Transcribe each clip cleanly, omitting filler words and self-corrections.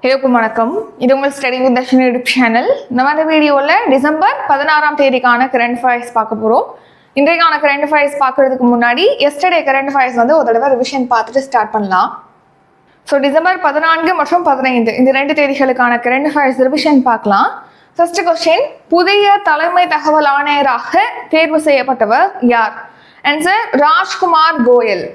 எல்லாருக்கும் வணக்கம். இது உங்கள் study with Dharshini YouTube channel. நம்ம இந்த வீடியோவில் டிசம்பர் 16ஆம் தேதிக்கான கரண்ட் அஃபேர்ஸ் பார்க்க போகிறோம். இன்றைக்கான கரண்ட் அஃபேர்ஸ் பார்க்கறதுக்கு முன்னாடி எஸ்டர்டே கரண்ட் அஃபேர்ஸ் ஒரு தடவை ரிவிஷன் பார்த்துட்டு ஸ்டார்ட் பண்ணலாம். ஸோ டிசம்பர் 14 மற்றும் 15 இந்த 2 தேதிகளுக்கான கரண்ட் அஃபேர்ஸ் ரிவிஷன் பார்க்கலாம். ஃபர்ஸ்ட் கொஸ்டின், புதிய தலைமை தகவல் ஆணையராக தேர்வு செய்யப்பட்டவர் யார்? ஆன்சர் ராஜ்குமார் கோயல்.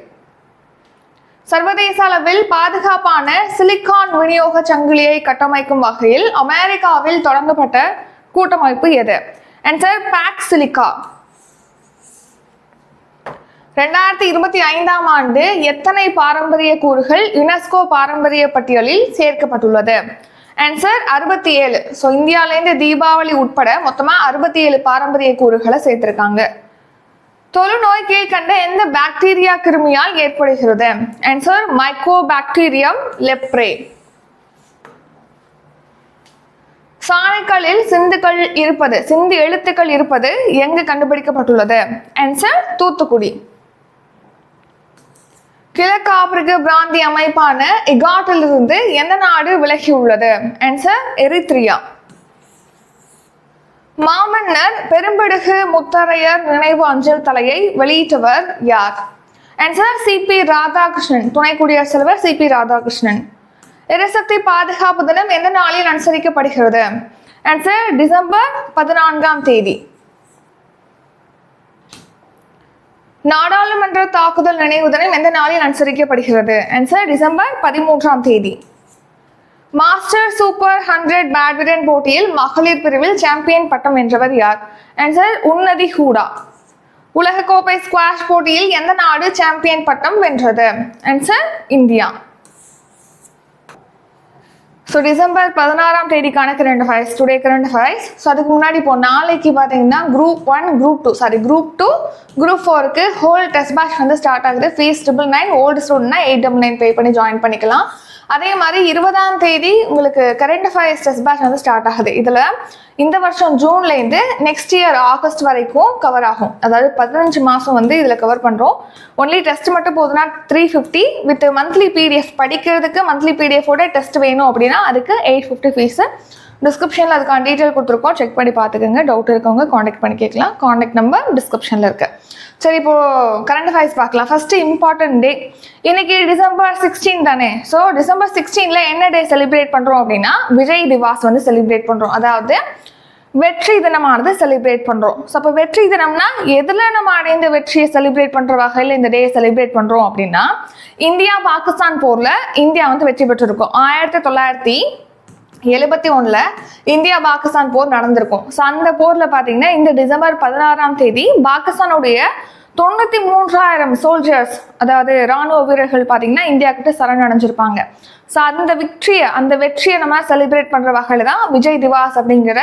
சர்வதேச அளவில் பாதுகாப்பான சிலிக்கான் விநியோக சங்கிலியை கட்டமைக்கும் வகையில் அமெரிக்காவில் தொடங்கப்பட்ட கூட்டமைப்பு எது? Answer back silica. 2025ஆம் ஆண்டு எத்தனை பாரம்பரிய கூறுகள் யுனெஸ்கோ பாரம்பரிய பட்டியலில் சேர்க்கப்பட்டுள்ளது? ஆன்சர் 67. ஸோ இந்தியாவிலேருந்து தீபாவளி உட்பட மொத்தமாக 67 பாரம்பரிய கூறுகளை சேர்த்திருக்காங்க. தொழுநோய் கீழ்கண்ட எந்த பாக்டீரியா கிருமியால் ஏற்படுகிறது? Answer mycobacterium leprae. சாணைக்கல்லில் சிந்து எழுத்துக்கள் இருப்பது எங்கு கண்டுபிடிக்கப்பட்டுள்ளது? ஆன்சர் தூத்துக்குடி. கிழக்கு ஆப்பிரிக்க பிராந்திய அமைப்பான இகாட்டிலிருந்து எந்த நாடு விலகியுள்ளது? ஆன்சர் எரித்ரியா. மாமன்னர் பெரும்பிடுகு முத்தரையர் நினைவு அஞ்சல் தலையை வெளியிட்டவர் யார்? Answer CP Radhakrishnan. துணை குடியரசுத் தலைவர் சிபி ராதாகிருஷ்ணன். எரிசக்தி பாதுகாப்பு தினம் எந்த நாளில் அனுசரிக்கப்படுகிறது? ஆன்சர் டிசம்பர் 14ஆம் தேதி. நாடாளுமன்ற தாக்குதல் நினைவு தினம் எந்த நாளில் அனுசரிக்கப்படுகிறது? ஆன்சர் டிசம்பர் 13ஆம் தேதி. மாஸ்டர் சூப்பர் 100 பேட்மிண்டன் போட்டியில் மகளிர் பிரிவில் சாம்பியன் பட்டம் வென்றவர் யார்? ஆன்சர் உன்னதி ஹூடா. உலகக்கோப்பை ஸ்குவாஷ் போட்டியில் எந்த நாடு சாம்பியன் பட்டம் வென்றது? Answer India. ஸோ டிசம்பர் 16ஆம் தேதிக்கான current affairs, today current affairs. So அதுக்கு முன்னாடி இப்போ நாளைக்கு பார்த்தீங்கன்னா குரூப் 1, குரூப் 2, குரூப் 4க்கு ஹோல் டெஸ்ட் பேட்ச் ஸ்டார்ட் ஆகுது. ஃபீஸ் 999, ஓல்டு ஸ்டூடெண்ட்னா 899 பே பண்ணி ஜாயின் பண்ணிக்கலாம். அதே மாதிரி 20ஆம் தேதி உங்களுக்கு current affairs test batch start ஆகுது. இதில் இந்த வருஷம் ஜூன்லேருந்து நெக்ஸ்ட் இயர் ஆகஸ்ட் வரைக்கும் கவர் ஆகும். அதாவது 15 மாதம் இதில் கவர் பண்ணுறோம். ஒன்லி டெஸ்ட் மட்டும் போதுன்னா 350 வித் மந்த்லி பிடிஎஃப். படிக்கிறதுக்கு மந்த்லி பிடிஎஃபோட டெஸ்ட் வேணும் அப்படின்னா அதுக்கு 850 ஃபீஸு. டிஸ்கிரிப்ஷனில் அதுக்கான டீட்டெயில் கொடுத்துருக்கோம், செக் பண்ணி பார்த்துக்கோங்க. டவுட் இருக்கவங்க காண்டாக்ட் பண்ணி கேட்கலாம். காண்டாக்ட் நம்பர் டிஸ்கிரிப்ஷனில் இருக்கு. சரி, இப்போ கரண்ட் அஃபேர்ஸ் பார்க்கலாம். ஃபர்ஸ்ட் இம்பார்ட்டன்ட் டே இன்னைக்கு டிசம்பர் 16 தானே. ஸோ டிசம்பர் 16ல என்ன டே செலிப்ரேட் பண்ணுறோம் அப்படின்னா விஜய் திவாஸ் செலிப்ரேட் பண்ணுறோம். அதாவது வெற்றி தினமானது செலிப்ரேட் பண்ணுறோம். ஸோ அப்போ வெற்றி தினம்னா எதில் நம்ம அடைந்த வெற்றியை செலிப்ரேட் பண்ணுற வகையில் இந்த டே செலிப்ரேட் பண்ணுறோம் அப்படின்னா இந்தியா பாகிஸ்தான் போரில் இந்தியா வெற்றி பெற்றிருக்கோம். 1971 இந்தியா பாகிஸ்தான் போர் நடந்திருக்கும். ஸோ அந்த போரில் பார்த்தீங்கன்னா இந்த டிசம்பர் 16ஆம் தேதி பாகிஸ்தானுடைய 93,000 சோல்ஜர்ஸ், அதாவது ராணுவ வீரர்கள் பார்த்தீங்கன்னா இந்தியா கிட்ட சரணடைஞ்சிருப்பாங்க. ஸோ அந்த வெற்றியை நம்ம செலிப்ரேட் பண்ணுற வகையில் தான் விஜய் திவாஸ் அப்படிங்கிற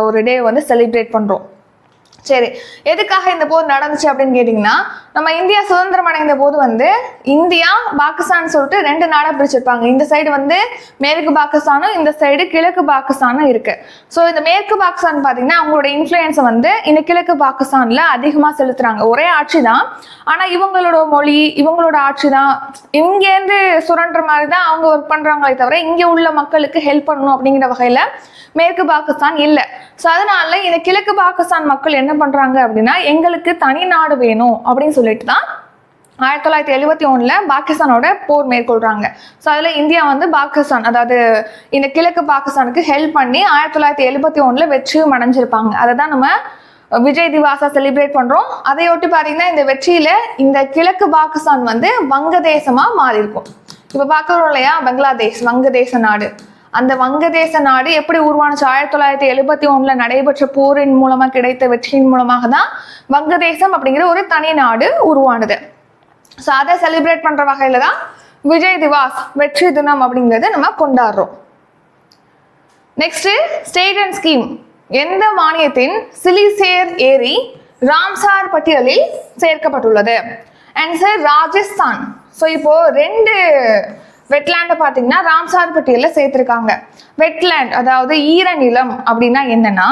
ஒரு டே செலிப்ரேட் பண்ணுறோம். சரி, எதுக்காக இந்த போர் நடந்துச்சு அப்படின்னு கேட்டிங்கன்னா நம்ம இந்தியா சுதந்திரம் அடைந்த போது இந்தியா பாகிஸ்தான் சொல்லிட்டு 2 நாடாக பிரிச்சிருப்பாங்க. இந்த சைடு மேற்கு பாகிஸ்தானும் இந்த சைடு கிழக்கு பாகிஸ்தானும் இருக்கு. ஸோ இந்த மேற்கு பாகிஸ்தான் பார்த்தீங்கன்னா அவங்களோட இன்ஃப்ளூயன்ஸை இந்த கிழக்கு பாகிஸ்தானில் அதிகமாக செலுத்துறாங்க. ஒரே ஆட்சி தான், ஆனால் இவங்களோட மொழி இவங்களோட ஆட்சி தான். இங்கேருந்து சுரண்டுற மாதிரி தான் அவங்க ஒர்க் பண்ணுறாங்களே தவிர இங்கே உள்ள மக்களுக்கு ஹெல்ப் பண்ணணும் அப்படிங்கிற வகையில் மேற்கு பாகிஸ்தான் இல்லை. ஸோ அதனால இந்த கிழக்கு பாகிஸ்தான் மக்கள் என்ன பண்றாங்க அப்படின்னா எங்களுக்கு தனி நாடு வேணும் அப்படின்னு சொல்லிட்டு தான் 1971 பாகிஸ்தானோட போர் மேற்கொள்றாங்க. ஸோ அதில் இந்தியா பாகிஸ்தான், அதாவது இந்த கிழக்கு பாகிஸ்தானுக்கு ஹெல்ப் பண்ணி 1971 வெற்றியும் அடைஞ்சிருப்பாங்க. அதை தான் நம்ம விஜய் திவாஸா செலிப்ரேட் பண்றோம். அதையொட்டி பார்த்தீங்கன்னா இந்த வெற்றியில இந்த கிழக்கு பாகிஸ்தான் வங்கதேசமா மாறி இருக்கும். இப்போ பார்க்குறோம் இல்லையா, பங்களாதேஷ் வங்கதேச நாடு. அந்த வங்கதேச நாடு எப்படி உருவானுச்சு? 1971 நடைபெற்ற போரின் மூலமா கிடைத்த வெற்றியின் மூலமாக தான் வங்கதேசம் அப்படிங்கிற ஒரு தனி நாடு உருவானது. ஸோ அதை செலிப்ரேட் பண்ற வகையில தான் விஜய் திவாஸ் வெற்றி தினம் அப்படிங்கிறத நம்ம கொண்டாடுறோம். Next, state and scheme. எந்த மாநிலத்தின் சிலிசேர் ஏரி ராம்சார் பட்டியலில் சேர்க்கப்பட்டுள்ளது? ஆன்சர் ராஜஸ்தான். ஸோ இப்போ 2 வெட்லேண்டை பார்த்தீங்கன்னா ராம்சார் பட்டியலில் சேர்த்துருக்காங்க. வெட்லேண்ட் அதாவது ஈரநிலம் அப்படின்னா என்னன்னா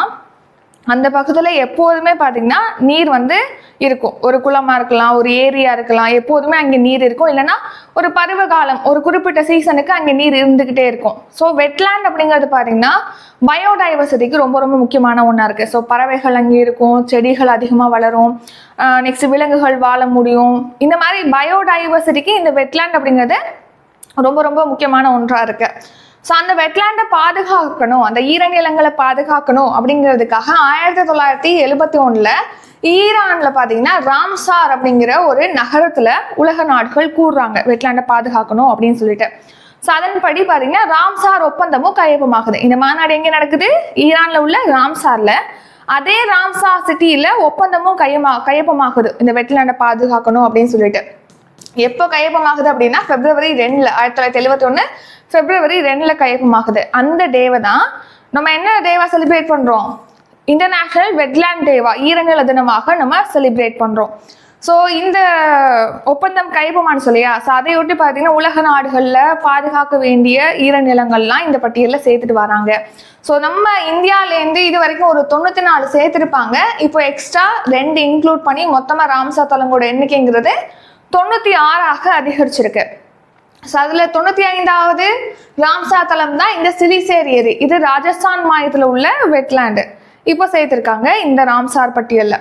அந்த பக்கத்தில் எப்போதுமே பார்த்தீங்கன்னா நீர் வந்து இருக்கும். ஒரு குளமாக இருக்கலாம், ஒரு ஏரியா இருக்கலாம், எப்போதுமே அங்கே நீர் இருக்கும். இல்லைன்னா ஒரு பருவ காலம், ஒரு குறிப்பிட்ட சீசனுக்கு அங்கே நீர் இருந்துக்கிட்டே இருக்கும். ஸோ வெட்லேண்ட் அப்படிங்கிறது பார்த்தீங்கன்னா பயோடைவர்சிட்டிக்கு ரொம்ப ரொம்ப முக்கியமான ஒன்றா இருக்குது. ஸோ பறவைகள் அங்கே இருக்கும், செடிகள் அதிகமாக வளரும், நெக்ஸ்ட் விலங்குகள் வாழ முடியும். இந்த மாதிரி பயோடைவர்சிட்டிக்கு இந்த வெட்லேண்ட் அப்படிங்கிறது ரொம்ப ரொம்ப முக்கியமான ஒன்றாக இருக்குது. ஸோ அந்த வெட்லேண்டை பாதுகாக்கணும், அந்த ஈரநிலங்களை பாதுகாக்கணும் அப்படிங்கிறதுக்காக 1971 ஈரான்ல பார்த்தீங்கன்னா ராம்சார் அப்படிங்கிற ஒரு நகரத்தில் உலக நாடுகள் கூடுறாங்க வெட்லேண்டை பாதுகாக்கணும் அப்படின்னு சொல்லிட்டு. ஸோ அதன்படி பார்த்தீங்கன்னா ராம்சார் ஒப்பந்தமும் கையொப்பமாகுது. இந்த மாநாடு எங்கே நடக்குது? ஈரான்ல உள்ள ராம்சார்ல. அதே ராம்சார் சிட்டியில ஒப்பந்தமும் கையொப்பமாகுது இந்த வெட்லேண்டை பாதுகாக்கணும் அப்படின்னு சொல்லிட்டு. எப்போ கையொப்பமாகுது அப்படின்னா February 2 1971 February 2 கையொப்பமாகுது. அந்த டேவை தான் நம்ம என்ன டேவா செலிப்ரேட் பண்றோம்? இன்டர்நேஷனல் வெட்லேண்ட் டேவா, ஈரநில தினமாக நம்ம செலிப்ரேட் பண்றோம். ஸோ இந்த ஒப்பந்தம் கையொப்பமானு சொல்லியா, ஸோ அதையொட்டி பார்த்தீங்கன்னா உலக நாடுகளில் பாதுகாக்க வேண்டிய ஈரநிலங்கள்லாம் இந்த பட்டியலில் சேர்த்துட்டு வராங்க. ஸோ நம்ம இந்தியாவிலேருந்து இது வரைக்கும் ஒரு 94 சேர்த்துருப்பாங்க. இப்போ எக்ஸ்ட்ரா 2 இன்க்ளூட் பண்ணி மொத்தமாக ராம்சார் தலங்களோட எண்ணிக்கைங்கிறது 96ஆக அதிகரிச்சிருக்கு. ஸோ அதில் 95வது ராம்சார் தலம் தான் இந்த சிலிசேர் ஏரி. இது ராஜஸ்தான் மாநிலத்தில் உள்ள வெட்லேண்டு. இப்போ சேர்த்துருக்காங்க இந்த ராம்சார் பட்டியலில்.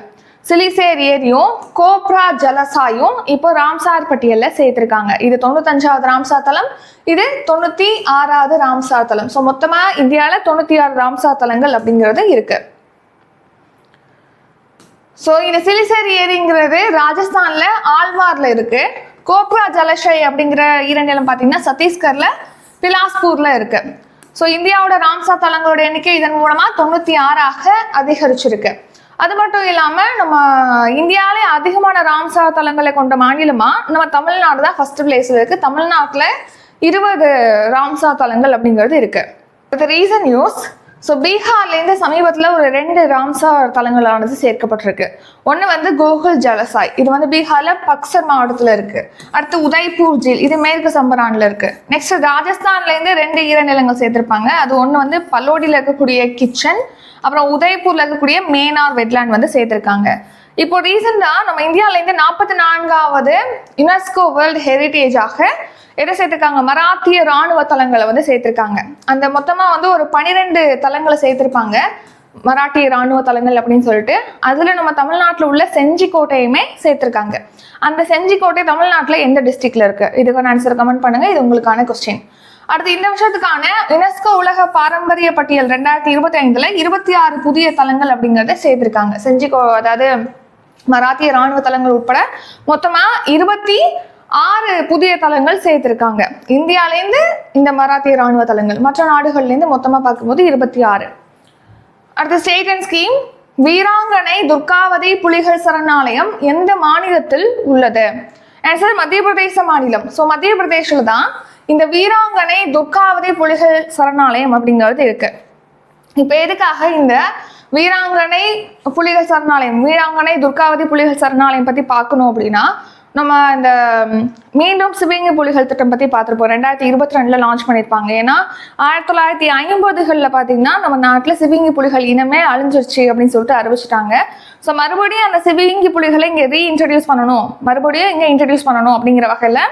சிலிசேர் ஏரியும் கோப்ரா ஜலசாயும் இப்போ ராம்சார் பட்டியலில் சேர்த்துருக்காங்க. இது 95வது ராம்சார் தலம், இது 96வது ராம்சார் தலம். ஸோ மொத்தமாக இந்தியாவில் 96 ராம்சார் தலங்கள் அப்படிங்கிறது இருக்கு. ஸோ இந்த சிலிசேர் ஏரிங்கிறது ராஜஸ்தான்ல ஆல்வார்ல இருக்கு. கோப்ரா ஜலஷய் அப்படிங்கிற ஈரநிலம் பார்த்தீங்கன்னா சத்தீஸ்கர்ல பிலாஸ்பூர்ல இருக்கு. ஸோ இந்தியாவோட ராம்சார் தலங்களோட எண்ணிக்கை இதன் மூலமா 96ஆக அதிகரிச்சிருக்கு. அது மட்டும் இல்லாம நம்ம இந்தியாவிலே அதிகமான ராம்சார் தலங்களை கொண்ட மாநிலமா நம்ம தமிழ்நாடு தான் ஃபர்ஸ்ட் பிளேஸ்ல இருக்கு. தமிழ்நாட்டுல 20 ராம்சார் தலங்கள் அப்படிங்கிறது இருக்கு. Reason news. ஸோ பீகார்லேருந்து சமீபத்தில் ஒரு 2 ராம்சார் தலங்களானது சேர்க்கப்பட்டிருக்கு. ஒன்று வந்து கோகுல் ஜலசாய், இது வந்து பீகார்ல பக்சர் மாவட்டத்தில் இருக்கு. அடுத்து உதய்பூர் ஜீல், இது மேற்கு சம்பரான்ல இருக்கு. நெக்ஸ்ட் ராஜஸ்தான்லேருந்து 2 ஈரநிலங்கள் சேர்த்திருப்பாங்க. அது ஒன்று வந்து பல்லோடியில் இருக்கக்கூடிய கிச்சன், அப்புறம் உதய்பூர்ல இருக்கக்கூடிய மேனார் வெட்லேண்ட் வந்து சேர்த்திருக்காங்க. இப்போ ரீசெண்டா நம்ம இந்தியாவிலேருந்து 44வது யுனெஸ்கோ வேர்ல்டு ஹெரிட்டேஜாக எதை சேர்த்திருக்காங்க? மராத்திய ராணுவ தலங்களை வந்து சேர்த்திருக்காங்க. அந்த மொத்தமா வந்து ஒரு 12 தலங்களை சேர்த்திருப்பாங்க, மராட்டிய ராணுவ தலங்கள் அப்படின்னு சொல்லிட்டு. அதுல நம்ம தமிழ்நாட்டில் உள்ள செஞ்சிக்கோட்டையுமே சேர்த்திருக்காங்க. அந்த செஞ்சிக்கோட்டை தமிழ்நாட்டில் எந்த டிஸ்ட்ரிக்ட்ல இருக்கு? இதுக்கான ஆன்சர் கமெண்ட் பண்ணுங்க. இது உங்களுக்கான கொஸ்டின். அடுத்து இந்த வருஷத்துக்கான யுனெஸ்கோ உலக பாரம்பரிய பட்டியல் 2025 26 புதிய தலங்கள் அப்படிங்கிறத சேர்த்திருக்காங்க. அதாவது மராத்திய ராணுவ தலங்கள் உட்பட மொத்தமா 26 புதிய தலங்கள் சேர்த்திருக்காங்க. இந்தியாவிலேருந்து இந்த மராத்திய ராணுவ தலங்கள், மற்ற நாடுகள்லேருந்து மொத்தமா பார்க்கும்போது 26. அடுத்த ஸ்டேட் அண்ட் ஸ்கீம். வீராங்கனை துர்காவதி புலிகள் சரணாலயம் எந்த மாநிலத்தில் உள்ளது? ஆன்சர் மத்திய பிரதேச மாநிலம். ஸோ மத்திய பிரதேசில் தான் இந்த வீராங்கனை துர்காவதி புலிகள் சரணாலயம் அப்படிங்கிறது இருக்கு. இப்போ எதுக்காக இந்த வீராங்கனை புலிகள் சரணாலயம், வீராங்கனை துர்காவதி புலிகள் சரணாலயம் பத்தி பார்க்கணும் அப்படின்னா, நம்ம இந்த மீண்டும் சிவிங்கி புலிகள் திட்டம் பத்தி பார்த்துருப்போம். 2022 லான்ச் பண்ணியிருப்பாங்க. ஏன்னா 1950களில் பார்த்தீங்கன்னா நம்ம நாட்டில் சிவிங்கி புலிகள் இனமே அழிஞ்சிருச்சு அப்படின்னு சொல்லிட்டு அறிவிச்சிட்டாங்க. ஸோ மறுபடியும் அந்த சிவிங்கி புலிகளை இங்கே ரீஇன்ட்ரடியூஸ் பண்ணணும், மறுபடியும் இங்கே இன்ட்ரடியூஸ் பண்ணணும் அப்படிங்கிற வகையில்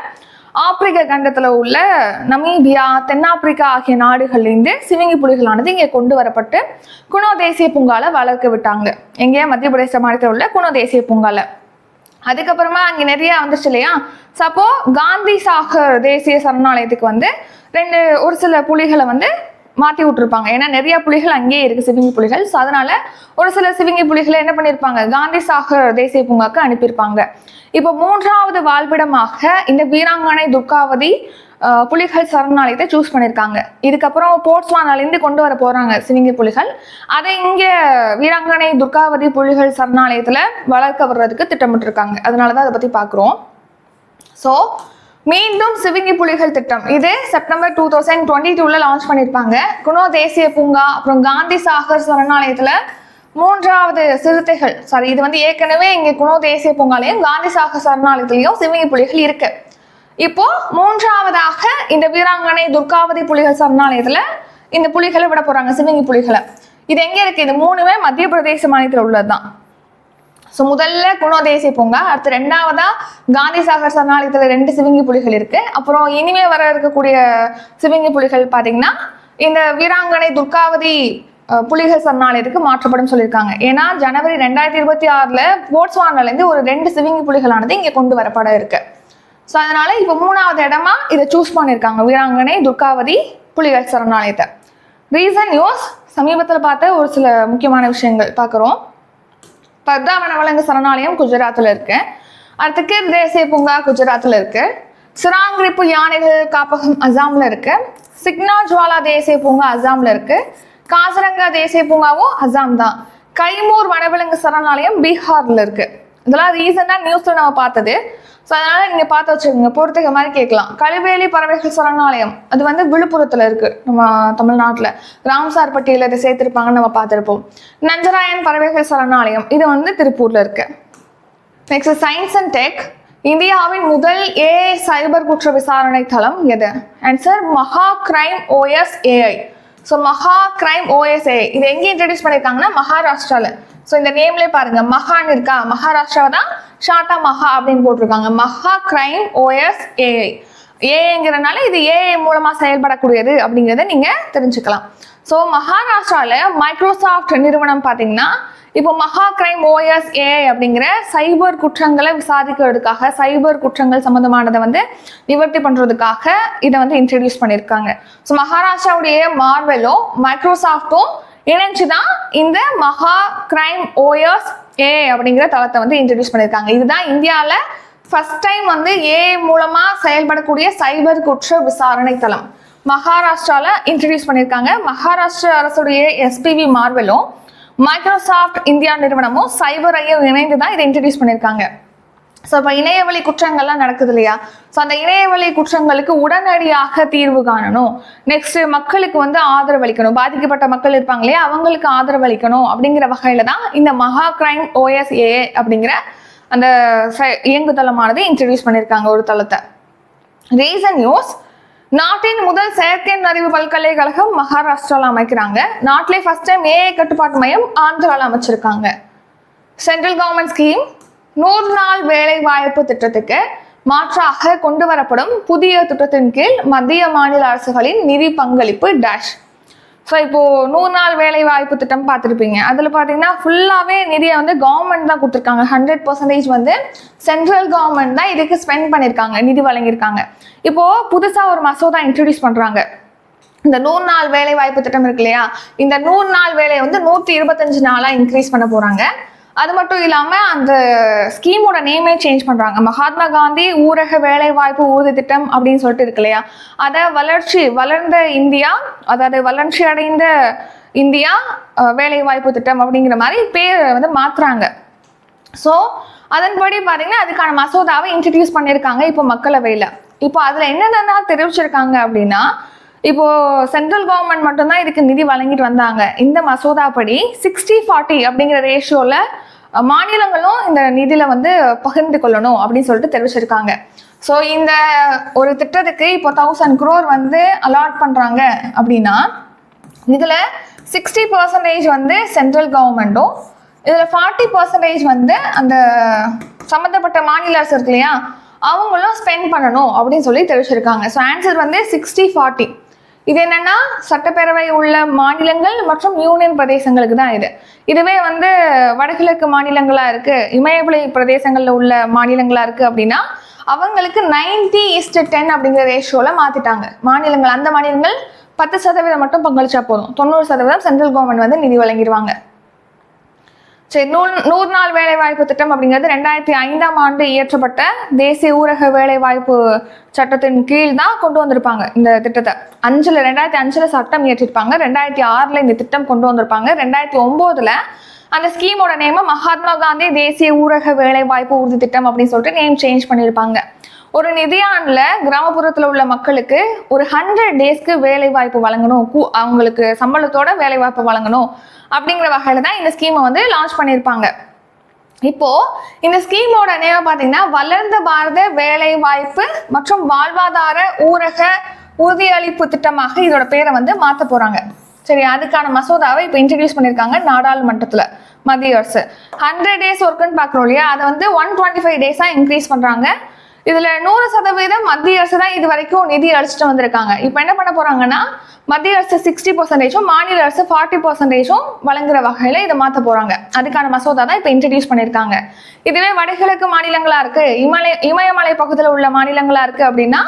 ஆப்பிரிக்க கண்டத்தில் உள்ள நமீபியா, தென்னாப்பிரிக்கா ஆகிய நாடுகள்லேருந்து சிவிங்கி புலிகளானது இங்கே கொண்டு வரப்பட்டு குணோ தேசிய பூங்கால வளர்க்க விட்டாங்க. எங்கேயா மத்திய பிரதேச மாநிலத்தில் உள்ள குணோ தேசிய பூங்கால. அதுக்கப்புறமா அங்கே நிறைய வந்துச்சு இல்லையா. சப்போ காந்தி சாகர் தேசிய சரணாலயத்துக்கு வந்து ஒரு சில புலிகளை வந்து மாற்றி விட்டுருப்பாங்க. ஏன்னா நிறைய புலிகள் அங்கேயே இருக்கு, சிவிங்கி புலிகள். ஸோ அதனால ஒரு சில சிவிங்கி புலிகளை என்ன பண்ணியிருப்பாங்க, காந்தி சாகர் தேசிய பூங்காக்கு அனுப்பியிருப்பாங்க. இப்போ 3வது வாழ்விடமாக இந்த வீராங்கனை துர்காவதி புலிகள் சரணாலயத்தை சூஸ் பண்ணியிருக்காங்க. இதுக்கப்புறம் போட்ஸ்வானாலேருந்து கொண்டு வர போறாங்க சிவிங்கி புலிகள். அதை இங்கே வீராங்கனை துர்காவதி புலிகள் சரணாலயத்தில் வளர்க்க வர்றதுக்கு திட்டமிட்டிருக்காங்க. அதனாலதான் அதை பத்தி பார்க்குறோம். ஸோ மீண்டும் சிவிங்கி புலிகள் திட்டம் இது செப்டம்பர் 2022 லான்ச் பண்ணியிருப்பாங்க. குணோ தேசிய பூங்கா அப்புறம் காந்தி சாகர் சரணாலயத்தில் 3வது சிறுத்தைகள், இது வந்து ஏற்கனவே இங்கே குணோ தேசிய பூங்காலையும் காந்தி சாகர் சரணாலயத்திலையும் சிவிங்கி புலிகள் இருக்கு. இப்போ 3வதாக இந்த வீராங்கனை துர்காவதி புலிகள் சரணாலயத்துல இந்த புலிகளை விட போறாங்க, சிவிங்கி புலிகளை. இது எங்க இருக்கு? இது மூணுமே மத்திய பிரதேச மாநிலத்தில் உள்ளதுதான். ஸோ முதல்ல குணோ தேசிய பூங்கா, அடுத்து ரெண்டாவதா காந்தி சாகர் சரணாலயத்தில் 2 சிவிங்கி புலிகள் இருக்கு. அப்புறம் இனிமே வர இருக்கக்கூடிய சிவிங்கி புலிகள் பார்த்தீங்கன்னா இந்த வீராங்கனை துர்காவதி புலிகள் சரணாலயத்துக்கு மாற்றப்படும் சொல்லியிருக்காங்க. ஏன்னா ஜனவரி 2026 போட்ஸ்வானாலேருந்து ஒரு 2 சிவிங்கி புலிகளானது இங்கே கொண்டு வரப்பட இருக்கு. ஸோ அதனால இப்போ 3வது இடமா இதை சூஸ் பண்ணியிருக்காங்க, வீராங்கனை துர்காவதி புலிகள் சரணாலயத்தை. ரீசன் நியூஸ் சமீபத்தில் பார்த்த ஒரு சில முக்கியமான விஷயங்கள் பார்க்குறோம். பர்தா வனவிலங்கு சரணாலயம் குஜராத்தில் இருக்கு. அடுத்து கிர் தேசிய பூங்கா குஜராத்தில் இருக்கு. சிராங்கிரிப்பு யானைகள் காப்பகம் அசாம்ல இருக்கு. சிக்னா ஜுவாலா தேசிய பூங்கா அசாம்ல இருக்கு. காசிரங்கா தேசிய பூங்காவும் அசாம் தான். கைமூர் வனவிலங்கு சரணாலயம் பீகார்ல இருக்கு. இதெல்லாம் ரீசெண்டா நியூஸ்ல நம்ம பார்த்தது. ஸோ அதனால நீங்க பார்த்து வச்சுக்கோங்க, பொறுத்துக்க மாதிரி கேட்கலாம். கழுவேலி பறவைகள் சரணாலயம் அது வந்து விழுப்புரத்துல இருக்கு, நம்ம தமிழ்நாட்டில். ராம்சார் பட்டியலில் இதை சேர்த்திருப்பாங்கன்னு நம்ம பார்த்துருப்போம். நஞ்சராயன் பறவைகள் சரணாலயம் இது வந்து திருப்பூர்ல இருக்கு. Next science and tech. இந்தியாவின் முதல் ஏஐ சைபர் குற்ற விசாரணை தளம் எது? ஆன்சர் மகா கிரைம் ஓஎஸ் ஏஐ. ஸோ மகா கிரைம் ஓஎஸ் ஏஐ இது எங்கே இன்ட்ரடியூஸ் பண்ணியிருக்காங்கன்னா மகாராஷ்டிரால. ஸோ இந்த நேம்லேயே பாருங்க, மகான்னு இருக்கா, மகாராஷ்டிராவை தான் ஷார்ட்டா மகா அப்படின்னு போட்டிருக்காங்க. மகா கிரைம் ஓஎஸ் ஏஐ. ஏஐங்கிறனால இது ஏஐ மூலமா செயல்படக்கூடியது அப்படிங்கிறத நீங்க தெரிஞ்சுக்கலாம். ஸோ மகாராஷ்டிரால மைக்ரோசாஃப்ட் நிறுவனம் பார்த்தீங்கன்னா இப்போ மகா கிரைம் ஓஎஸ் ஏஐ அப்படிங்கிற சைபர் குற்றங்களை விசாரிக்கிறதுக்காக, சைபர் குற்றங்கள் சம்பந்தமானதை வந்து நிவர்த்தி பண்றதுக்காக இதை வந்து இன்ட்ரடியூஸ் பண்ணியிருக்காங்க. ஸோ மகாராஷ்டிராவுடைய மார்வெலும் மைக்ரோசாஃப்டும் இணைஞ்சுதான் இந்த மகா கிரைம் ஓஎஸ் ஏஐ அப்படிங்கிற தளத்தை வந்து இன்ட்ரடியூஸ் பண்ணியிருக்காங்க. இதுதான் இந்தியாவில் ஃபர்ஸ்ட் டைம் வந்து ஏஐ மூலமா செயல்படக்கூடிய சைபர் குற்ற விசாரணை தளம் மகாராஷ்டிரால இன்ட்ரடியூஸ் பண்ணியிருக்காங்க. மகாராஷ்டிரா அரசுடைய எஸ்பிவி மார்வெலும் மைக்ரோசாஃப்ட் இந்தியா நிறுவனமும் சைபர் ஐயோ இணைந்து தான் இதை இன்ட்ரடியூஸ் பண்ணியிருக்காங்க. ஸோ இப்போ இணையவழி குற்றங்கள்லாம் நடக்குது இல்லையா? ஸோ அந்த இணையவழி குற்றங்களுக்கு உடனடியாக தீர்வு காணணும். நெக்ஸ்ட் மக்களுக்கு வந்து ஆதரவு அளிக்கணும், பாதிக்கப்பட்ட மக்கள் இருப்பாங்க இல்லையா, அவங்களுக்கு ஆதரவு அளிக்கணும் அப்படிங்கிற வகையில தான் இந்த மகா கிரைம் ஓஎஸ்ஏ அப்படிங்கிற அந்த இயங்குதளமானது இன்ட்ரடியூஸ் பண்ணியிருக்காங்க ஒரு தளத்தை. Reason news. நாட்டின் முதல் செயற்கை நுண்ணறிவு பல்கலைக்கழகம் மகாராஷ்டிரால அமைக்கிறாங்க. நாட்டிலே ஃபர்ஸ்ட் டைம் ஏஐ கட்டுப்பாட்டு மையம் ஆந்திரால அமைச்சிருக்காங்க. சென்ட்ரல் கவர்மெண்ட் ஸ்கீம் 100 நாள் வேலை வாய்ப்பு திட்டத்துக்கு மாற்றாக கொண்டு வரப்படும் புதிய திட்டத்தின் கீழ் மத்திய மாநில அரசுகளின் நிதி பங்களிப்பு டேஷ். ஸோ இப்போ 100 நாள் வேலை வாய்ப்பு திட்டம் பார்த்துருப்பீங்க. அதில் பார்த்தீங்கன்னா ஃபுல்லாகவே நிதியை வந்து கவர்மெண்ட் தான் கொடுத்துருக்காங்க. 100% வந்து சென்ட்ரல் கவர்மெண்ட் தான் இதுக்கு ஸ்பெண்ட் பண்ணியிருக்காங்க, நிதி வழங்கியிருக்காங்க. இப்போ புதுசாக ஒரு மசோதா இன்ட்ரடியூஸ் பண்ணுறாங்க. இந்த 100 நாள் வேலை வாய்ப்பு திட்டம் இருக்கு இல்லையா, இந்த 100 நாள் வேலையை வந்து 125 நாளாக இன்க்ரீஸ் பண்ண போகிறாங்க. அது மட்டும் இல்லாமல் அந்த ஸ்கீமோட நேமே சேஞ்ச் பண்ணுறாங்க. மகாத்மா காந்தி ஊரக வேலை வாய்ப்பு உறுதி திட்டம் அப்படின்னு சொல்லிட்டு இருக்கு இல்லையா, அதை வளர்ந்த இந்தியா, அதாவது வளர்ச்சி அடைந்த இந்தியா வேலை வாய்ப்பு திட்டம் அப்படிங்கிற மாதிரி பேர் வந்து மாற்றுறாங்க. ஸோ அதன்படி பார்த்தீங்கன்னா அதுக்கான மசோதாவை இன்ட்ரடியூஸ் பண்ணியிருக்காங்க இப்போ மக்களவையில். இப்போ அதில் என்னென்ன தெரிவிச்சிருக்காங்க அப்படின்னா, இப்போ சென்ட்ரல் கவர்மெண்ட் மட்டும்தான் இதுக்கு நிதி வழங்கிட்டு வந்தாங்க. இந்த மசோதா படி 60-40 அப்படிங்கிற ரேஷியோல மாநிலங்களும் இந்த நிதியில வந்து பகிர்ந்து கொள்ளணும் அப்படின்னு சொல்லிட்டு தெரிவிச்சிருக்காங்க. ஸோ இந்த ஒரு திட்டத்துக்கு இப்போ 1000 crore வந்து அலாட் பண்றாங்க அப்படின்னா இதுல 60% வந்து சென்ட்ரல் கவர்மெண்ட்டும், இதுல 40% வந்து அந்த சம்மந்தப்பட்ட மாநில அரசு இருக்கு இல்லையா அவங்களும் ஸ்பெண்ட் பண்ணணும் அப்படின்னு சொல்லி தெரிவிச்சிருக்காங்க. ஸோ ஆன்சர் வந்து 60-40. இது என்னன்னா சட்டப்பேரவை உள்ள மாநிலங்கள் மற்றும் யூனியன் பிரதேசங்களுக்கு தான் இது. இதுவே வந்து வடகிழக்கு மாநிலங்களா இருக்கு, இமயமலை பிரதேசங்கள்ல உள்ள மாநிலங்களா இருக்கு அப்படின்னா அவங்களுக்கு 90:10 அப்படிங்கிற ரேஷியோல மாத்திட்டாங்க. மாநிலங்கள், அந்த மாநிலங்கள் 10% மட்டும் பங்களிச்சா போதும், 90% சென்ட்ரல் கவர்மெண்ட் வந்து நிதி வழங்கிடுவாங்க. சரி, 100 நாள் வேலை வாய்ப்பு திட்டம் அப்படிங்கிறது 2005ஆம் ஆண்டு இயற்றப்பட்ட தேசிய ஊரக வேலை வாய்ப்பு சட்டத்தின் கீழ் தான் கொண்டு வந்திருப்பாங்க இந்த திட்டத்தை. 2005 சட்டம் இயற்றிருப்பாங்க, 2006 இந்த திட்டம் கொண்டு வந்திருப்பாங்க, 2009 அந்த ஸ்கீமோட நேம மகாத்மா காந்தி தேசிய ஊரக வேலை வாய்ப்பு உறுதி திட்டம் அப்படின்னு சொல்லிட்டு நேம் சேஞ்ச் பண்ணியிருப்பாங்க. ஒரு நிதியாண்டுல கிராமப்புறத்துல உள்ள மக்களுக்கு ஒரு 100 டேஸ்க்கு வேலை வாய்ப்பு வழங்கணும், அவங்களுக்கு சம்பளத்தோட வேலை வாய்ப்பு வழங்கணும் அப்படிங்கிற வகையில தான் இந்த ஸ்கீமை வந்து லான்ச் பண்ணியிருப்பாங்க. இப்போ இந்த ஸ்கீமோட நேம் பார்த்தீங்கன்னா வளர்ந்த பாரத வேலை வாய்ப்பு மற்றும் வாழ்வாதார ஊரக உறுதியளிப்பு திட்டமாக இதோட பேரை வந்து மாற்ற போறாங்க. சரி, அதுக்கான மசோதாவை இப்போ இன்ட்ரடியூஸ் பண்ணியிருக்காங்க நாடாளுமன்றத்தில் மத்திய அரசு. 100 days ஒர்க்குன்னு பார்க்குறோம் இல்லையா, அதை வந்து 125 days இன்க்ரீஸ் பண்ணுறாங்க. இதில் 100% மத்திய அரசு தான் இது வரைக்கும் நிதி அளிச்சுட்டு வந்திருக்காங்க. இப்போ என்ன பண்ண போகிறாங்கன்னா, மத்திய அரசு 60%, மாநில அரசு 40% வழங்குற வகையில் இதை மாற்ற போகிறாங்க. அதுக்கான மசோதா தான் இப்போ இன்ட்ரடியூஸ் பண்ணியிருக்காங்க. இதுவே வடகிழக்கு மாநிலங்களாக இருக்குது, இமயமலை பகுதியில் உள்ள மாநிலங்களாக இருக்குது அப்படின்னா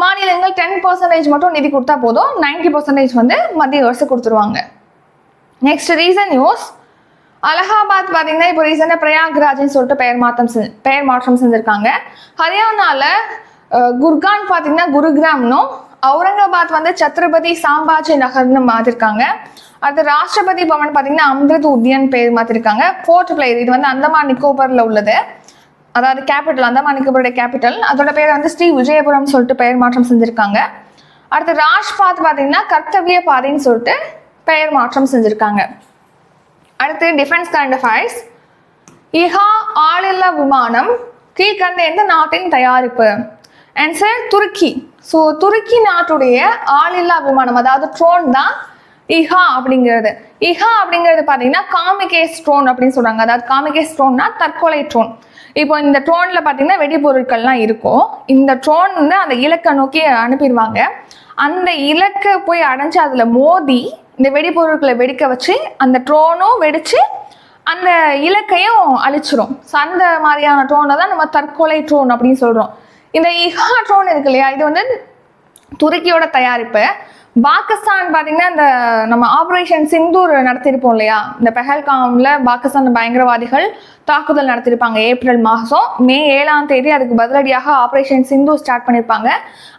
மாநிலங்கள் 10% மட்டும் நிதி கொடுத்தா போதும், 90% வந்து மத்திய அரசு கொடுத்துருவாங்க. Next reason news. அலகாபாத் பார்த்தீங்கன்னா இப்போ ரீசெண்டாக பிரயாக்ராஜ்னு சொல்லிட்டு பெயர் மாற்றம் செஞ்சுருக்காங்க. ஹரியானாவில் குர்கான் பார்த்தீங்கன்னா குருகிராம்னும், அவுரங்காபாத் வந்து சத்ரபதி சாம்பாஜி நகர்னு மாற்றிருக்காங்க. அடுத்து ராஷ்டிரபதி பவன் பார்த்தீங்கன்னா அம்ரித் உத்யான் பேர் மாற்றிருக்காங்க. போர்ட் பிளேயர் இது வந்து அந்தமான் நிக்கோபரில் உள்ளது, அதாவது கேபிட்டல் அந்தமான் நிக்கோபருடைய கேபிட்டல், அதோட பேர் வந்து ஸ்ரீ விஜயபுரம் சொல்லிட்டு பெயர் மாற்றம் செஞ்சுருக்காங்க. அடுத்து ராஜ்பாத் பார்த்தீங்கன்னா கர்த்தவிய பாதைன்னு சொல்லிட்டு பெயர் மாற்றம் செஞ்சுருக்காங்க. அடுத்து டிஃபென்ஸ் கரண்ட் அஃபேர்ஸ். இஹா ஆளில்லா விமானம் கீழ்கண்ட எந்த நாட்டின் தயாரிப்பு? ஆன்சர் துருக்கி. ஸோ துருக்கி நாட்டுடைய ஆளில்லா விமானம், அதாவது ட்ரோன் தான் இஹா அப்படிங்கிறது. இஹா அப்படிங்கிறது பார்த்தீங்கன்னா காமிகேஸ் ட்ரோன் அப்படின்னு சொல்றாங்க. அதாவது காமிகேஸ் ட்ரோன்னா தற்கொலை ட்ரோன். இப்போ இந்த ட்ரோன்ல பார்த்தீங்கன்னா வெடிபொருட்கள்லாம் இருக்கும். இந்த ட்ரோன் வந்து அந்த இலக்கை நோக்கி அனுப்பிடுவாங்க. அந்த இலக்கை போய் அடைஞ்சு அதில் மோதி இந்த வெடிபொருட்களை வெடிக்க வச்சு அந்த ட்ரோனும் வெடிச்சு அந்த இலக்கையும் அழிச்சிரும். ஸோ அந்த மாதிரியான ட்ரோனை தான் நம்ம தற்கொலை ட்ரோன் அப்படின்னு சொல்கிறோம். இந்த இஹா ட்ரோன் இருக்கு இல்லையா, இது வந்து துருக்கியோட தயாரிப்பு. பாகிஸ்தான் பார்த்தீங்கன்னா இந்த நம்ம ஆப்ரேஷன் சிந்தூர் நடத்திருப்போம் இல்லையா, இந்த பெஹல்காமில் பாகிஸ்தான் பயங்கரவாதிகள் தாக்குதல் நடத்திருப்பாங்க ஏப்ரல் மாதம். மே 7 அதுக்கு பதிலடியாக ஆப்ரேஷன் சிந்தூர் ஸ்டார்ட் பண்ணியிருப்பாங்க.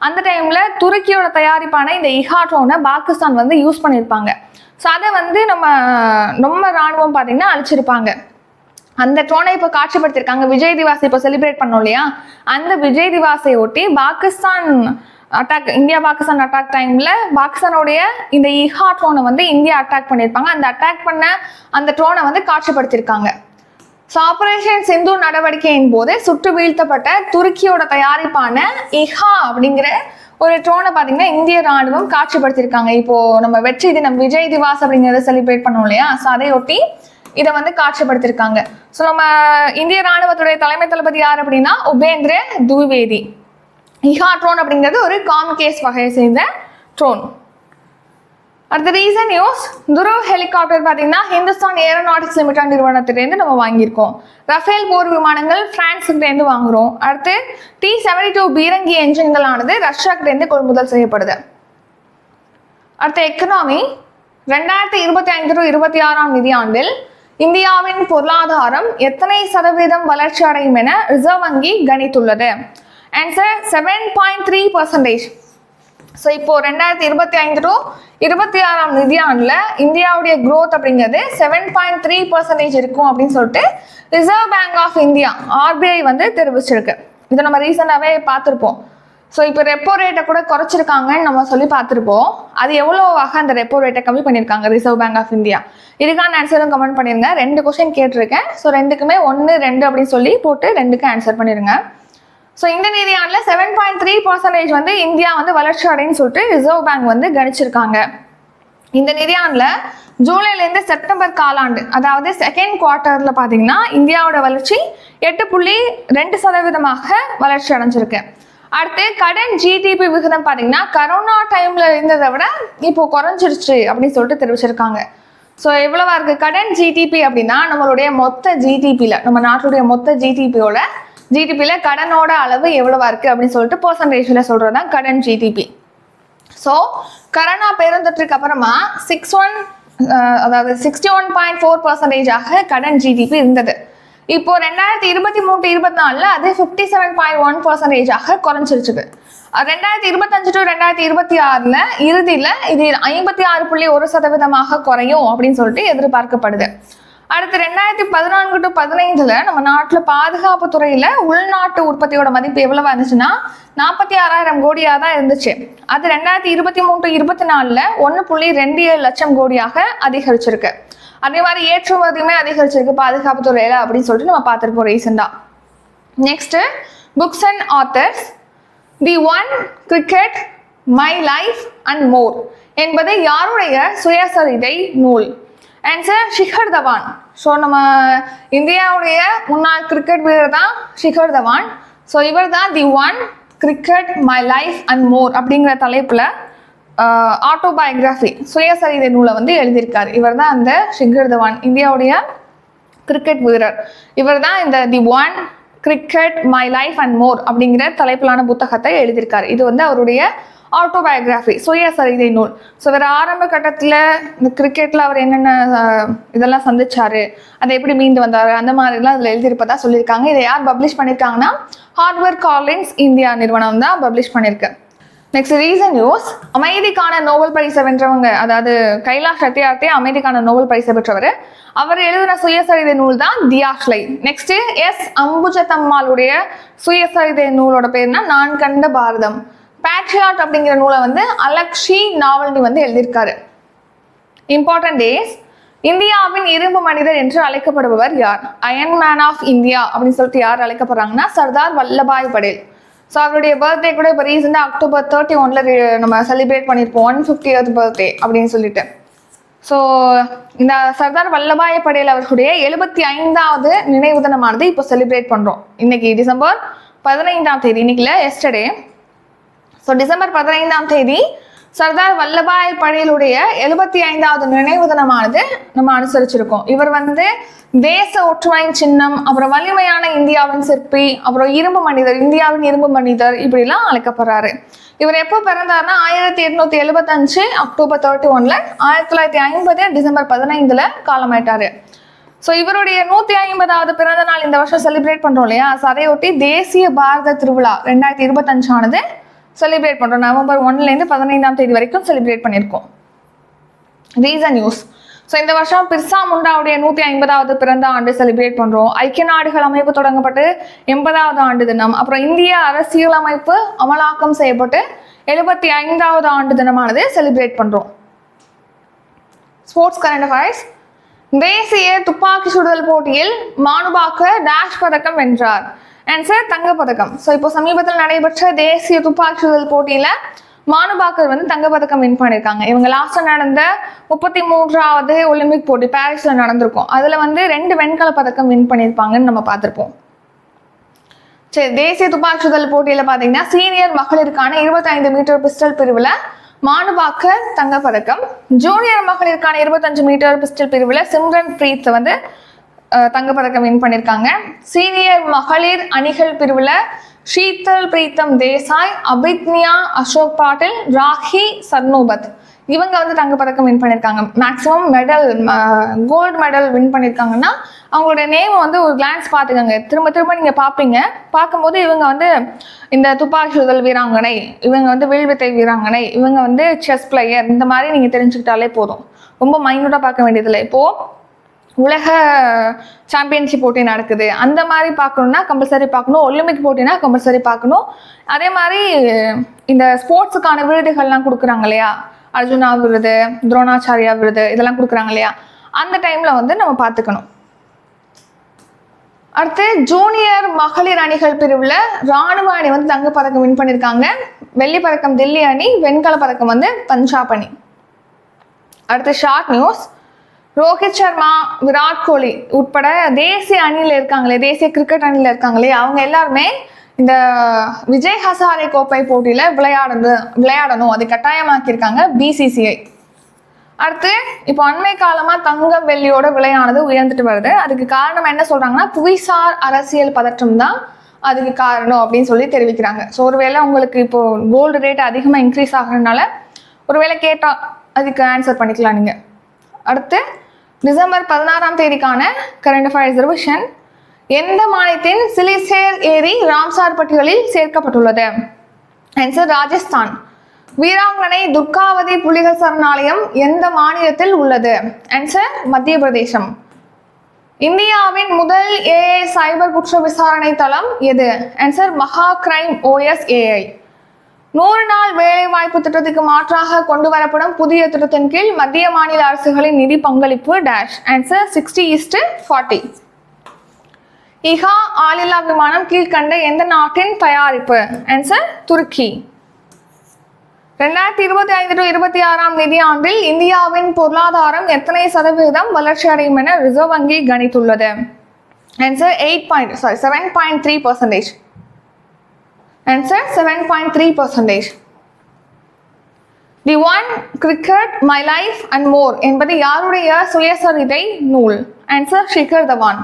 அந்த டைமில் துருக்கியோட தயாரிப்பான இந்த இஹா ட்ரோனை பாகிஸ்தான் வந்து யூஸ் பண்ணியிருப்பாங்க. ஸோ அதை வந்து நம்ம ராணுவம் பார்த்தீங்கன்னா அழிச்சிருப்பாங்க. அந்த ட்ரோனை இப்போ காட்சிப்படுத்தியிருக்காங்க. விஜய் திவாஸ் இப்போ செலிப்ரேட் பண்ணோம் இல்லையா, அந்த விஜய் திவாஸை ஒட்டி Pakistan attack, India Pakistan attack டைம்ல பாகிஸ்தானுடைய இந்த இஹா ட்ரோனை வந்து இந்தியா அட்டாக் பண்ணியிருப்பாங்க. அந்த அட்டாக் பண்ண அந்த ட்ரோனை வந்து காட்சிப்படுத்தியிருக்காங்க. ஸோ ஆபரேஷன் சிந்தூர் நடவடிக்கையின் போது சுட்டு வீழ்த்தப்பட்ட துருக்கியோட தயாரிப்பான இஹா அப்படிங்கிற ஒரு ட்ரோனை பார்த்தீங்கன்னா இந்திய ராணுவம் காட்சிப்படுத்தியிருக்காங்க. இப்போ நம்ம வெற்றி தினம் விஜய் திவாஸ் அப்படிங்கிறத செலிப்ரேட் பண்ணோம் இல்லையா, ஸோ அதையொட்டி இதை வந்து காட்சிப்படுத்தியிருக்காங்க. ஸோ நம்ம இந்திய ராணுவத்துடைய தலைமை தளபதி யார் அப்படின்னா உபேந்திர துவிவேதி. இஹா ட்ரோன் அப்படிங்கிறது ஒரு காமிகேஸ் வகையை சேர்ந்த ட்ரோன். அடுத்த ரீசன் நியூஸ். துருவ் ஹெலிகாப்டர் பார்த்தீங்கன்னா ஹிந்துஸ்தான் ஏரோநாட்டிக்ஸ் லிமிடெட் நிறுவனத்திலேருந்து நம்ம வாங்கியிருக்கோம். ரஃபேல் போர் விமானங்கள் பிரான்ஸுக்கிட்டேருந்து வாங்குறோம். அடுத்து T-72 பீரங்கி என்ஜின்களானது ரஷ்யாக்கிட்டேருந்து கொள்முதல் செய்யப்படுது. அடுத்த எக்கனாமி. 2025-26 நிதியாண்டில் இந்தியாவின் பொருளாதாரம் எத்தனை சதவீதம் வளர்ச்சி அடையும் என ரிசர்வ் வங்கி கணித்துள்ளது? ஆன்சர் 7.3%. ஸோ இப்போ 2025-26 நிதியாண்டில் இந்தியாவுடைய growth அப்படிங்கிறது 7.3% இருக்கும் அப்படின்னு சொல்லிட்டு reserve bank of India RBI வந்து தெரிவிச்சிருக்கு. இதை நம்ம ரீசெண்டாகவே பார்த்துருப்போம். ஸோ இப்போ ரெப்போ ரேட்டை கூட குறைச்சிருக்காங்கன்னு நம்ம சொல்லி பார்த்துருப்போம். அது எவ்வளோவாக அந்த ரெப்போ ரேட்டை கம்மி பண்ணியிருக்காங்க ரிசர்வ் பேங்க் ஆஃப் இந்தியா? இதுக்கான ஆன்சரும் கமெண்ட் பண்ணிருங்க. 2 கொஸ்டின் கேட்டிருக்கேன். ஸோ 2க்குமே 1, 2 அப்படின்னு சொல்லி போட்டு 2க்கு ஆன்சர் பண்ணிடுங்க. ஸோ இந்த நிதியாண்டில் 7.3% வந்து இந்தியா வந்து வளர்ச்சி அடைன்னு சொல்லிட்டு ரிசர்வ் பேங்க் வந்து கணிச்சிருக்காங்க. இந்த நிதியாண்டில் ஜூலைலேருந்து செப்டம்பர் காலாண்டு, அதாவது செகண்ட் குவார்ட்டரில் பார்த்தீங்கன்னா இந்தியாவோட வளர்ச்சி 8.2% வளர்ச்சி அடைஞ்சிருக்கு. அடுத்து கடன் ஜிடிபி விகிதம் பார்த்தீங்கன்னா கரோனா டைம்ல இருந்ததை விட இப்போ குறைஞ்சிருச்சு அப்படின்னு சொல்லிட்டு தெரிவிச்சிருக்காங்க. ஸோ எவ்வளவா இருக்கு கடன் ஜிடிபி அப்படின்னா நம்மளுடைய மொத்த ஜிடிபியில், நம்ம நாட்டுடைய மொத்த ஜிடிபியில் கடனோட அளவு எவ்வளவா இருக்கு அப்படின்னு சொல்லிட்டு பெர்சன்டேஜில் சொல்றது தான் கடன் ஜிடிபி. ஸோ கரோனா பெருந்தொற்றுக்கு அப்புறமா 61.4% கடன் ஜிடிபி இருந்தது. இப்போ 2023-24 அது 57.1% குறைஞ்சிருச்சு. 2025-2026 இறுதியில் இது 56.1% குறையும் அப்படின்னு சொல்லிட்டு எதிர்பார்க்கப்படுது. அடுத்து 2014-15 நம்ம நாட்டில் பாதுகாப்பு துறையில உள்நாட்டு உற்பத்தியோட மதிப்பு எவ்வளவா இருந்துச்சுன்னா 46,000 கோடியா தான் இருந்துச்சு. அது 2023-24 1.27 லட்சம் கோடியாக அதிகரிச்சிருக்கு. அதே மாதிரி ஏற்றுமதியுமே அதிகரிச்சிருக்கு பாதுகாப்பு துறையில அப்படின்னு சொல்லிட்டு நம்ம பார்த்துருப்போம் ரீசெண்டா. Next books and authors. The one, cricket, my life and more. என்பது யாருடைய சுயசரிதை நூல்? ஆன்சர் ஷிகர் தவான். ஸோ நம்ம இந்தியாவுடைய முன்னாள் கிரிக்கெட் வீரர் தான் ஷிகர் தவான். ஸோ இவர் தான் தி one cricket my life and மோர் அப்படிங்கிற தலைப்பில் ஆட்டோபயோகிராஃபி சுயசரிதை நூலை வந்து எழுதியிருக்காரு. இவர் தான் அந்த ஷிகர் தவான், இந்தியாவுடைய கிரிக்கெட் வீரர். இவர் தான் இந்த தி one cricket my life and மோர் அப்படிங்கிற தலைப்பிலான புத்தகத்தை எழுதியிருக்காரு. இது வந்து அவருடைய ஆட்டோபயோகிராஃபி சுயசரிதை நூல். ஸோ இவர் ஆரம்ப கட்டத்தில் இந்த கிரிக்கெட்டில் அவர் என்னென்ன இதெல்லாம் சந்திச்சாரு, அதை எப்படி மீண்டு வந்தார், அந்த மாதிரிலாம் இதில் எழுதியிருப்பதா சொல்லியிருக்காங்க. இதை யார் பப்ளிஷ் பண்ணியிருக்காங்கன்னா ஹார்வர்ட் காலின்ஸ் இந்தியா நிறுவனம் தான் பப்ளிஷ் பண்ணியிருக்கு. Next reason news. அமைதிக்கான நோபல் பரிசை வென்றவங்க, அதாவது கைலாஷ் சத்யார்த்தி அமைதிக்கான நோபல் பரிசை பெற்றவர். அவர் எழுதின சுயசரிதை நூல் தான் தியாஷ்லை. நெக்ஸ்ட் எஸ் அம்புஜத்தம்மாளுடைய சுயசரிதை நூலோட பேர்னா நான் கண்ட பாரதம். பேட்ரியாட் அப்படிங்கிற நூலை வந்து அலெக்ஷி நாவல்னி வந்து எழுதியிருக்காரு. Important days. இந்தியாவின் இரும்பு மனிதர் என்று அழைக்கப்படுபவர் யார்? அயன் மேன் ஆஃப் இந்தியா அப்படின்னு சொல்லிட்டு யார் அழைக்கப்படுறாங்கன்னா சர்தார் வல்லபாய் படேல். ஸோ அவருடைய பர்த்டே கூட இப்போ ரீசெண்டாக October 31 நம்ம செலிப்ரேட் பண்ணியிருப்போம் 150th பர்த்டே அப்படின்னு சொல்லிட்டு. ஸோ இந்த சர்தார் வல்லபாய் படேல் அவர்களுடைய 75வது நினைவு தினமானது இப்போ செலிப்ரேட் பண்ணுறோம். இன்னைக்கு December 15, இன்னைக்குல yesterday. So December 15 Sardar Vallabhbhai படேலுடைய 75வது நினைவு தினமானது நம்ம அனுசரிச்சிருக்கோம். இவர் வந்து தேச ஒற்றுமையின் சின்னம், அப்புறம் வலிமையான இந்தியாவின் சிற்பி, அப்புறம் இரும்பு மனிதர், இந்தியாவின் இரும்பு மனிதர் இப்படிலாம் அழைக்கப்படுறாரு. இவர் எப்போ பிறந்தார்னா 1875 October 31, 1950 December 15 காலமாயிட்டாரு. ஸோ இவருடைய 150வது பிறந்த நாள் இந்த வருஷம் செலிப்ரேட் பண்றோம் இல்லையா? ஸோ அதையொட்டி தேசிய பாரத திருவிழா 2025 செலிப்ரேட் பண்றோம். November 1 15 வரைக்கும் செலிப்ரேட் பண்ணியிருக்கோம். Reason news. ஸோ இந்த வருஷம் பிர்சா முண்டாவுடைய 150வது பிறந்த ஆண்டு செலிப்ரேட் பண்றோம். ஐக்கிய நாடுகள் அமைப்பு தொடங்கப்பட்டு 80வது ஆண்டு தினம். அப்புறம் இந்திய அரசியலமைப்பு அமலாக்கம் செய்யப்பட்டு 75வது ஆண்டு தினமானது செலிப்ரேட் பண்றோம். Sports current affairs. தேசிய துப்பாக்கி சுடுதல் போட்டியில் மானுபாக்கர் டேஷ் பதக்கம் வென்றார். ஆன்சர் தங்கப்பதக்கம். ஸோ இப்போ சமீபத்தில் நடைபெற்ற தேசிய துப்பாக்கி சுடுதல் போட்டியில மானுபாக்கர் வந்து தங்கப்பதக்கம் வின் பண்ணியிருக்காங்க. இவங்க லாஸ்டா நடந்த 33வது ஒலிம்பிக் போட்டி பாரிஸ்ல நடந்திருக்கும். அதுல வந்து 2 வெண்கல பதக்கம் வின் பண்ணியிருப்பாங்கன்னு நம்ம பார்த்திருப்போம். சரி, தேசிய துப்பாக்கி சுடுதல் போட்டியில பாத்தீங்கன்னா சீனியர் மகளிருக்கான 25 மீட்டர் பிஸ்டல் பிரிவுல மானுபாக்கர் தங்கப்பதக்கம், ஜூனியர் மகளிருக்கான 25 மீட்டர் பிஸ்டல் பிரிவுல சிம்ரன் பிரீத் வந்து தங்கப்பதக்கம் வின் பண்ணியிருக்காங்க. சீனியர் மகளிர் அணிகள் பிரிவுல ஷீதல் பிரீத்தம் தேசாய், அபிக்னியா அசோக் பாட்டில், ராஹி சர்னோபத் இவங்க வந்து தங்கப்பதக்கம் வின் பண்ணியிருக்காங்க. Maximum medal gold medal win பண்ணியிருக்காங்கன்னா அவங்களுடைய நேம் வந்து ஒரு கிளான்ஸ் பார்த்துக்கோங்க. திரும்ப திரும்ப நீங்கள் பார்ப்பீங்க. பார்க்கும்போது இவங்க வந்து இந்த துப்பாக்கி சுடுதல் வீராங்கனை, இவங்க வந்து வில்வித்தை வீராங்கனை, இவங்க வந்து செஸ் பிளேயர், இந்த மாதிரி நீங்கள் தெரிஞ்சுக்கிட்டாலே போதும். ரொம்ப மைனூட்டாக பார்க்க வேண்டியதில்லை. இப்போது உலக சாம்பியன்ஷிப் போட்டி நடக்குது, அந்த மாதிரி பார்க்கணுன்னா கம்பல்சரி பார்க்கணும். ஒலிம்பிக் போட்டினா கம்பல்சரி பார்க்கணும். அதே மாதிரி இந்த ஸ்போர்ட்ஸுக்கான விருதுகள்லாம் கொடுக்குறாங்க இல்லையா, அர்ஜுனா விருது, துரோணாச்சாரியா விருது இதெல்லாம் கொடுக்குறாங்க இல்லையா, அந்த டைம்ல வந்து நம்ம பார்த்துக்கணும். அடுத்து ஜூனியர் மகளிர் அணிகள் பிரிவுல ராணுவ அணி வந்து தங்கப்பதக்கம் வின் பண்ணியிருக்காங்க. வெள்ளி பதக்கம் தில்லி அணி, வெண்கல பதக்கம் வந்து பஞ்சாப் அணி. அடுத்து ஷார்ட் நியூஸ். ரோஹித் சர்மா, விராட் கோலி உட்பட தேசிய அணியில் இருக்காங்களே, தேசிய கிரிக்கெட் அணியில் இருக்காங்களே, அவங்க எல்லாருமே இந்த விஜய் ஹசாரே கோப்பை போட்டியில விளையாடணும், அதை கட்டாயமாக்கியிருக்காங்க BCCI. அடுத்து இப்போ அண்மை காலமா தங்கம் வெள்ளியோட விலையானது உயர்ந்துட்டு வருது. அதுக்கு காரணம் என்ன சொல்றாங்கன்னா புவிசார் அரசியல் பதற்றம் தான் அதுக்கு காரணம் அப்படின்னு சொல்லி தெரிவிக்கிறாங்க. ஸோ ஒருவேளை உங்களுக்கு இப்போ கோல்டு ரேட் அதிகமாக இன்க்ரீஸ் ஆகுறதுனால ஒருவேளை கேட்டா அதுக்கு ஆன்சர் பண்ணிக்கலாம் நீங்க. அடுத்து December 16 கரண்ட் அஃபேர்ஸ் ரிவிஷன். எந்த மாநிலத்தின் சிலிசேர் ஏரி ராம்சார் பட்டியலில் சேர்க்கப்பட்டுள்ளது? ஆன்சர் ராஜஸ்தான். வீராங்கனை துர்காவதி புலிகள் சரணாலயம் எந்த மாநிலத்தில் உள்ளது? ஆன்சர் மத்திய பிரதேசம். இந்தியாவின் முதல் AI சைபர் குற்ற விசாரணை தளம் எது? ஆன்சர் மகா கிரைம் OS AI. 100 நாள் வேலை வாய்ப்பு திட்டத்துக்கு மாற்றாக கொண்டு வரப்படும் புதிய திட்டத்தின் கீழ் மத்திய மாநில அரசுகளின் நிதி பங்களிப்பு டேஷ். ஆன்சர் 60:40. இஹா ஆளில்லா விமானம் கீழ்கண்ட எந்த நாட்டின் தயாரிப்பு? Answer Turkey. 2025 to 26 நிதியாண்டில் இந்தியாவின் பொருளாதாரம் எத்தனை சதவீதம் வளர்ச்சி அடையும் என ரிசர்வ் வங்கி கணித்துள்ளது? Answer 7.3%. Answer 7.3%. The one cricket my life and more என்பது யாருடைய சுயசரிதை நூல்? ஆன்சர் ஷிகர் தவான்.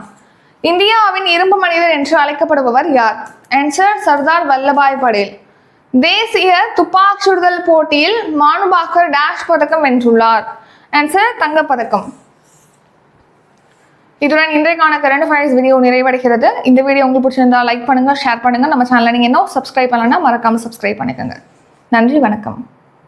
இந்தியாவின் இரும்பு மனிதர் என்று அழைக்கப்படுபவர் யார்? ஆன்சர் சர்தார் வல்லபாய் படேல். தேசிய துப்பாக்கி சுடுதல் போட்டியில் மானு பாக்கர் டேஷ் பதக்கம் வென்றுள்ளார்? ஆன்சர் தங்கப்பதக்கம். இதுடன் இன்றைக்கான கரண்ட் அஃபேர்ஸ் வீடியோ நிறைவடைகிறது. இந்த வீடியோ உங்களுக்கு பிடிச்சிருந்தா லைக் பண்ணுங்க, ஷேர் பண்ணுங்க. நம்ம சேனலை நீங்க இன்னும் சப்ஸ்கிரைப் பண்ணலன்னா மறக்காம சப்ஸ்கிரைப் பண்ணிக்கோங்க. நன்றி, வணக்கம்.